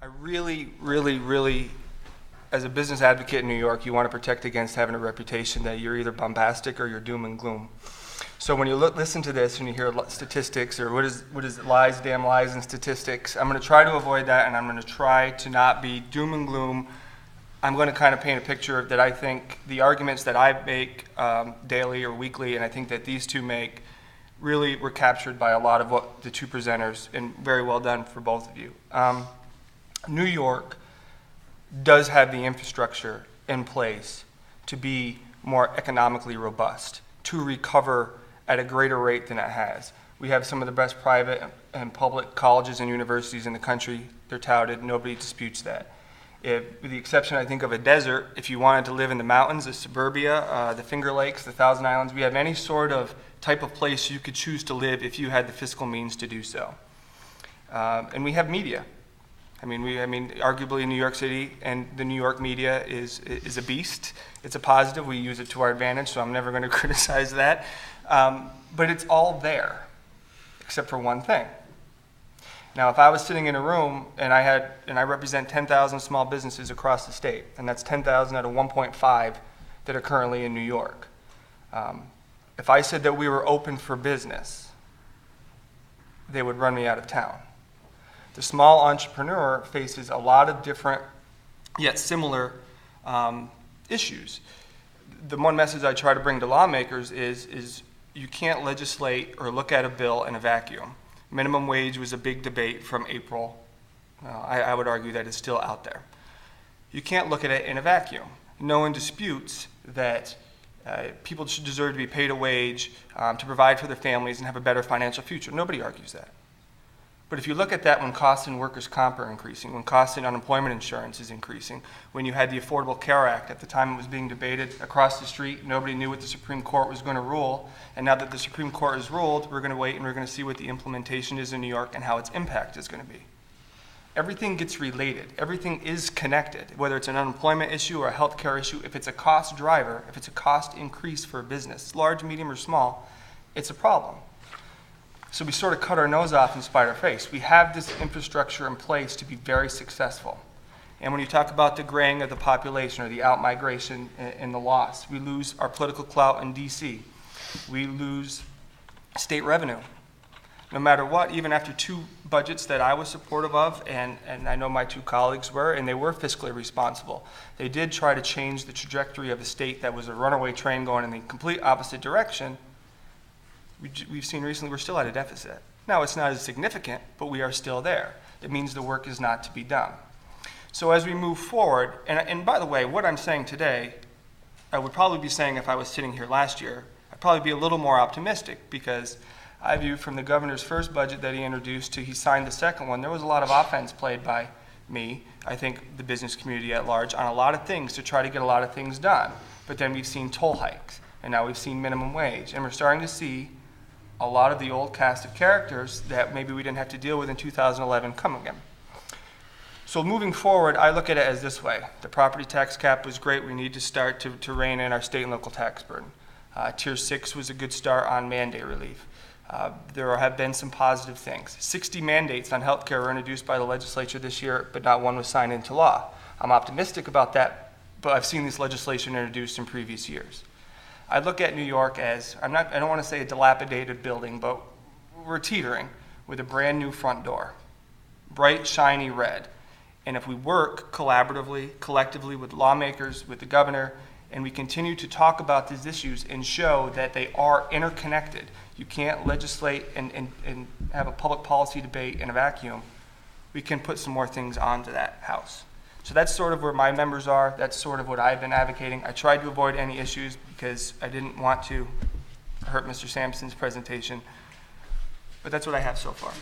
I really, as a business advocate in New York, you want to protect against having a reputation that you're either bombastic or you're doom and gloom. So when you listen to this and you hear statistics or what is lies, damn lies, and statistics, I'm going to try to avoid that, and I'm going to try to not be doom and gloom. I'm going to kind of paint a picture that I think the arguments that I make daily or weekly, and I think that these two make, really were captured by a lot of what the two presenters, and very well done for both of you. New York does have the infrastructure in place to be more economically robust, to recover at a greater rate than it has. We have some of the best private and public colleges and universities in the country. They're touted, nobody disputes that. With the exception, I think, of a desert, if you wanted to live in the mountains, the suburbia, the Finger Lakes, the Thousand Islands, we have any sort of type of place you could choose to live if you had the fiscal means to do so. And we have media. I mean, arguably New York City and the New York media is a beast. It's a positive. We use it to our advantage, so I'm never going to criticize that. But it's all there, except for one thing. Now, if I was sitting in a room and I represent 10,000 small businesses across the state, and that's 10,000 out of 1.5 that are currently in New York. If I said that we were open for business, they would run me out of town. The small entrepreneur faces a lot of different yet similar issues. The one message I try to bring to lawmakers is you can't legislate or look at a bill in a vacuum. Minimum wage was a big debate from April. I would argue that it's still out there. You can't look at it in a vacuum. No one disputes that people should deserve to be paid a wage to provide for their families and have a better financial future. Nobody argues that. But if you look at that when costs in workers' comp are increasing, when costs in unemployment insurance is increasing, when you had the Affordable Care Act at the time it was being debated across the street, nobody knew what the Supreme Court was going to rule, and now that the Supreme Court has ruled, we're going to wait and we're going to see what the implementation is in New York and how its impact is going to be. Everything gets related. Everything is connected, whether it's an unemployment issue or a health care issue. If it's a cost driver, if it's a cost increase for a business, large, medium, or small, it's a problem. So we sort of cut our nose off and spite our face. We have this infrastructure in place to be very successful. And when you talk about the graying of the population or the out-migration and the loss, we lose our political clout in D.C. We lose state revenue. No matter what, even after two budgets that I was supportive of, and I know my two colleagues were, and they were fiscally responsible, they did try to change the trajectory of the state that was a runaway train going in the complete opposite direction. We've seen recently we're still at a deficit. Now, it's not as significant, but we are still there. It means the work is not to be done. So as we move forward, and by the way, what I'm saying today, I would probably be saying if I was sitting here last year, I'd probably be a little more optimistic, because I view from the governor's first budget that he introduced to he signed the second one, there was a lot of offense played by me, I think the business community at large, on a lot of things to try to get a lot of things done. But then we've seen toll hikes, and now we've seen minimum wage, and we're starting to see a lot of the old cast of characters that maybe we didn't have to deal with in 2011 come again. So moving forward, I look at it as this way. The property tax cap was great. We need to start to rein in our state and local tax burden. Tier 6 was a good start on mandate relief. There have been some positive things. 60 mandates on healthcare were introduced by the legislature this year, but not one was signed into law. I'm optimistic about that, but I've seen this legislation introduced in previous years. I look at New York as, I don't want to say a dilapidated building, but we're teetering with a brand new front door, bright, shiny red. And if we work collaboratively, collectively with lawmakers, with the governor, and we continue to talk about these issues and show that they are interconnected, you can't legislate and have a public policy debate in a vacuum, we can put some more things onto that house. So that's sort of where my members are. That's sort of what I've been advocating. I tried to avoid any issues because I didn't want to hurt Mr. Sampson's presentation, but that's what I have so far.